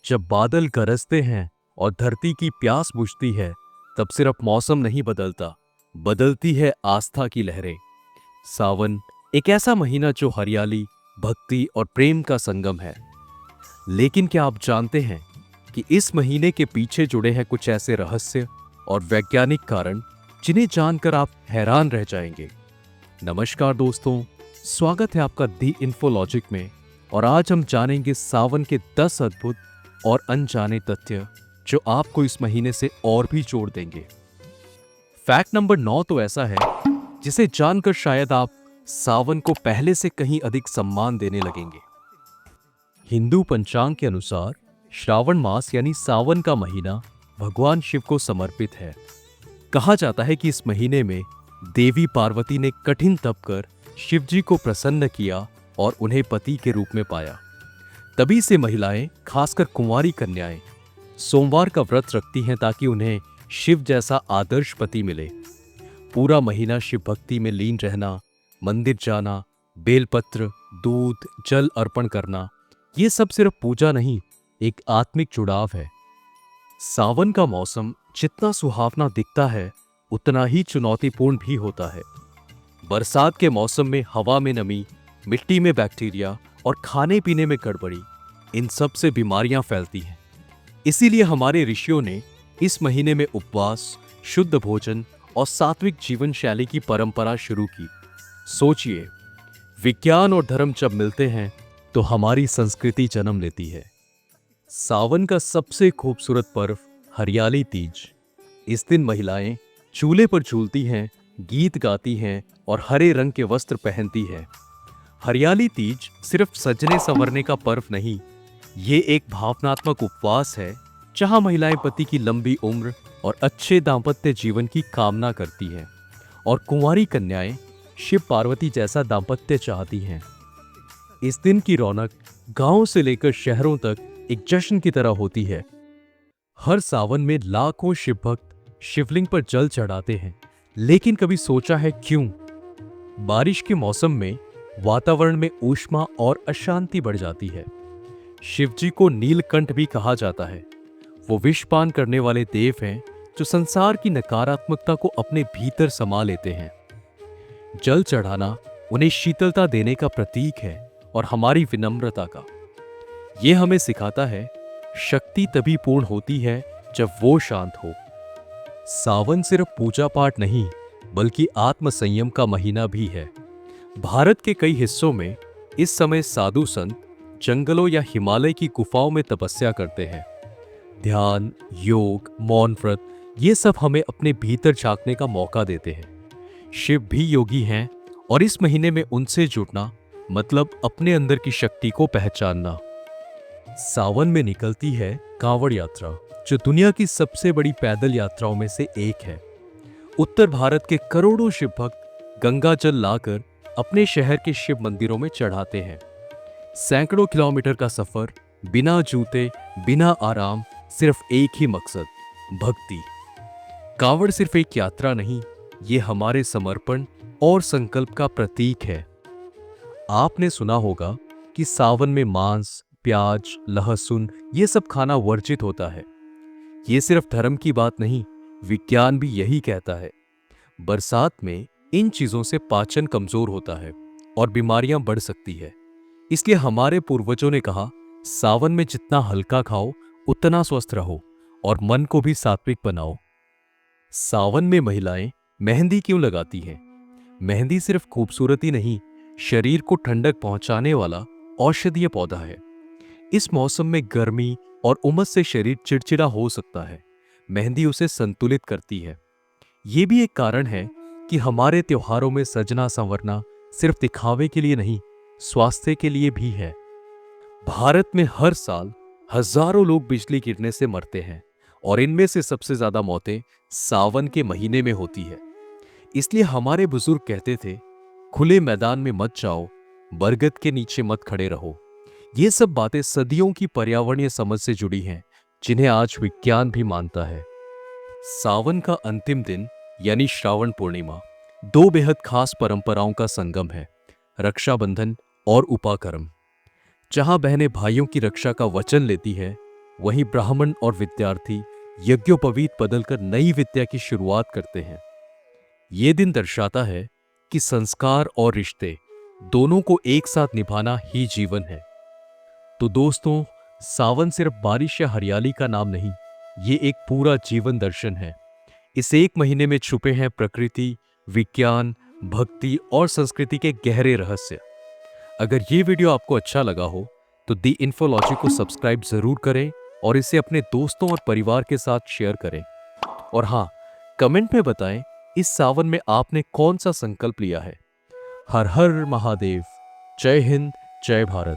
जब बादल गरजते हैं और धरती की प्यास बुझती है, तब सिर्फ मौसम नहीं बदलता, बदलती है आस्था की लहरें। सावन एक ऐसा महीना जो हरियाली, भक्ति और प्रेम का संगम है। लेकिन क्या आप जानते हैं कि इस महीने के पीछे जुड़े हैं कुछ ऐसे रहस्य और वैज्ञानिक कारण जिन्हें जानकर आप हैरान रह जाएंगे। नमस्कार दोस्तों, स्वागत है आपका दी इन्फोलॉजिक में। और आज हम जानेंगे सावन के 10 अद्भुत और अनजाने तथ्य जो आपको इस महीने से और भी जोड़ देंगे। फैक्ट नंबर 9 तो ऐसा है जिसे जानकर शायद आप सावन को पहले से कहीं अधिक सम्मान देने लगेंगे। हिंदू पंचांग के अनुसार श्रावण मास यानी सावन का महीना भगवान शिव को समर्पित है। कहा जाता है कि इस महीने में देवी पार्वती ने कठिन तप कर शिव जी को प्रसन्न किया और उन्हें पति के रूप में पाया। तभी से महिलाएं, खासकर कुंवारी कन्याएं, सोमवार का व्रत रखती हैं ताकि उन्हें शिव जैसा आदर्श पति मिले। पूरा महीना शिव भक्ति में लीन रहना, मंदिर जाना, बेलपत्र, दूध, जल अर्पण करना, ये सब सिर्फ पूजा नहीं, एक आत्मिक जुड़ाव है। सावन का मौसम जितना सुहावना दिखता है, उतना ही चुनौतीपूर्ण भी होता है। बरसात के मौसम में हवा में नमी, मिट्टी में बैक्टीरिया और खाने पीने में गड़बड़ी, इन सब से बीमारियां फैलती हैं। इसीलिए हमारे ऋषियों ने इस महीने में उपवास, शुद्ध भोजन और सात्विक जीवन शैली की परंपरा शुरू की। सोचिए, विज्ञान और धर्म जब मिलते हैं तो हमारी संस्कृति जन्म लेती है। सावन का सबसे खूबसूरत पर्व हरियाली तीज। इस दिन महिलाएं चूल्हे पर झूलती हैं, गीत गाती हैं और हरे रंग के वस्त्र पहनती हैं। हरियाली तीज सिर्फ सजने संवरने का पर्व नहीं, ये एक भावनात्मक उपवास है जहां महिलाएं पति की लंबी उम्र और अच्छे दाम्पत्य जीवन की कामना करती हैं और कुंवारी कन्याएं शिव पार्वती जैसा दाम्पत्य चाहती हैं। इस दिन की रौनक गांवों से लेकर शहरों तक एक जश्न की तरह होती है। हर सावन में लाखों शिव भक्त शिवलिंग पर जल चढ़ाते हैं, लेकिन कभी सोचा है क्यों? बारिश के मौसम में वातावरण में ऊष्मा और अशांति बढ़ जाती है। शिव जी को नीलकंठ भी कहा जाता है। वो विषपान करने वाले देव हैं जो संसार की नकारात्मकता को अपने भीतर समा लेते हैं। जल चढ़ाना उन्हें शीतलता देने का प्रतीक है और हमारी विनम्रता का। ये हमें सिखाता है, शक्ति तभी पूर्ण होती है जब वो शांत हो। सावन सिर्फ पूजा पाठ नहीं, बल्कि आत्म संयम का महीना भी है। भारत के कई हिस्सों में इस समय साधु संत जंगलों या हिमालय की गुफाओं में तपस्या करते हैं। ध्यान, योग, मौन व्रत, ये सब हमें अपने भीतर झांकने का मौका देते हैं। शिव भी योगी हैं और इस महीने में उनसे जुड़ना मतलब अपने अंदर की शक्ति को पहचानना। सावन में निकलती है कांवड़ यात्रा, जो दुनिया की सबसे बड़ी पैदल यात्राओं में से एक है। उत्तर भारत के करोड़ों शिव भक्त गंगा जल लाकर अपने शहर के शिव मंदिरों में चढ़ाते हैं। सैकड़ों किलोमीटर का सफर, बिना जूते, बिना आराम, सिर्फ एक ही मकसद, भक्ति। कांवड़ सिर्फ एक यात्रा नहीं, ये हमारे समर्पण और संकल्प का प्रतीक है। आपने सुना होगा कि सावन में मांस, प्याज, लहसुन, ये सब खाना वर्जित होता है। ये सिर्फ धर्म की बात नहीं, विज्ञान भी यही कहता है। बरसात में इन चीजों से पाचन कमजोर होता है और बीमारियां बढ़ सकती है। इसलिए हमारे पूर्वजों ने कहा, सावन में जितना हल्का खाओ उतना स्वस्थ रहो और मन को भी सात्विक बनाओ। सावन में महिलाएं मेहंदी क्यों लगाती हैं? मेहंदी सिर्फ खूबसूरती नहीं, शरीर को ठंडक पहुंचाने वाला औषधीय पौधा है। इस मौसम में गर्मी और उमस से शरीर चिड़चिड़ा हो सकता है। मेहंदी उसे संतुलित करती है। ये भी एक कारण है कि हमारे त्योहारों में सजना संवरना सिर्फ दिखावे के लिए नहीं, स्वास्थ्य के लिए भी है। भारत में हर साल हजारों लोग बिजली गिरने से मरते हैं और इनमें से सबसे ज्यादा मौतें सावन के महीने में होती है। इसलिए हमारे बुजुर्ग कहते थे, खुले मैदान में मत जाओ, बरगद के नीचे मत खड़े रहो। ये सब बातें सदियों की पर्यावरणीय समझ से जुड़ी हैं, जिन्हें आज विज्ञान भी मानता है। सावन का अंतिम दिन यानी श्रावण पूर्णिमा दो बेहद खास परंपराओं का संगम है, रक्षाबंधन और उपाकर्म। जहां बहनें भाइयों की रक्षा का वचन लेती है, वहीं ब्राह्मण और विद्यार्थी यज्ञोपवीत बदलकर नई विद्या की शुरुआत करते हैं। ये दिन दर्शाता है कि संस्कार और रिश्ते दोनों को एक साथ निभाना ही जीवन है। तो दोस्तों, सावन सिर्फ बारिश या हरियाली का नाम नहीं, ये एक पूरा जीवन दर्शन है। इस एक महीने में छुपे हैं प्रकृति, विज्ञान, भक्ति और संस्कृति के गहरे रहस्य। अगर ये वीडियो आपको अच्छा लगा हो तो दी इन्फोलॉजी को सब्सक्राइब जरूर करें और इसे अपने दोस्तों और परिवार के साथ शेयर करें। और हाँ, कमेंट में बताएं इस सावन में आपने कौन सा संकल्प लिया है। हर हर महादेव। जय हिंद, जय भारत।